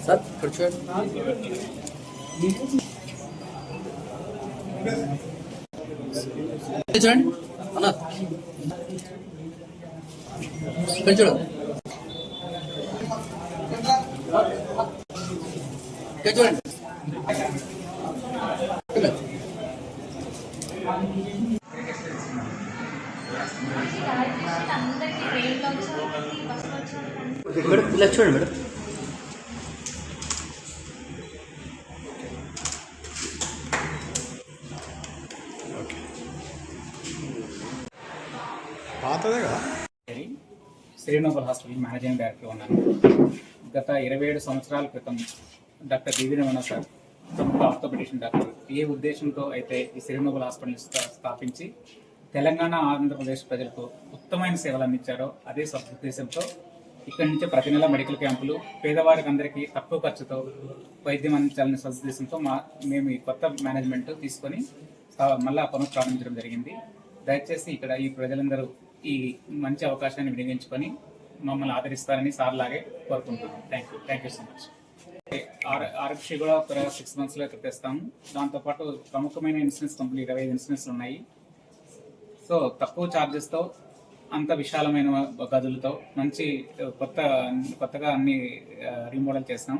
Sat, Kurchur. Turn. Anat. Kurchur. Kurchur. Madam, let's turn, madam. పాతదే కదా. శ్రీనోబల్ hospital managing director ఉన్నాను. గత 27 సంవత్సరాల క్రితం డాక్టర్ డివి రమణ సార్ ప్రముఖ ఆర్థోపెడిషన్ డాక్టర్ ఏ ఉద్దేశంతో అయితే ఈ శ్రీనోబల్ హాస్పిటల్ స్థాపించి తెలంగాణ ఆంధ్రప్రదేశ్ ప్రజలకు ఉత్తమమైన సేవలు అందించారో అదే సదుద్దేశంతో ఇక్కడి నుంచి ప్రతి నెల మెడికల్ క్యాంపులు పేదవారికి అందరికీ తక్కువ ఖర్చుతో వైద్యం అందించాలనే సదుద్దేశంతో మేము ఈ కొత్త మేనేజ్మెంట్ తీసుకొని మళ్ళీ పనులు ప్రారంభించడం జరిగింది. దయచేసి ఇక్కడ ఈ ప్రజలందరూ ఈ మంచి అవకాశాన్ని వినియోగించుకొని మమ్మల్ని ఆదరిస్తారని సార్ లాగే కోరుకుంటున్నాం. Thank you so much. Aarogyasri కూడా ఒక 6 monthsలో ఇక్కడ తెస్తాము. దాంతోపాటు ప్రముఖమైన ఇన్సూరెన్స్ కంపెనీ 25 ఇన్సూరెన్స్లు ఉన్నాయి. సో తక్కువ ఛార్జెస్తో అంత విశాలమైన గదులతో మంచి కొత్తగా అన్ని రీమోడల్ చేసాం.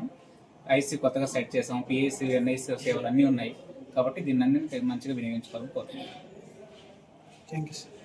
ఐసీ కొత్తగా సెట్ చేసాం. పిఎస్సి ఎన్ఐసి సేవలు అన్నీ ఉన్నాయి. కాబట్టి దీన్ని అన్ని మంచిగా వినియోగించుకోవాలని కోరుతున్నాం. Thank you sir.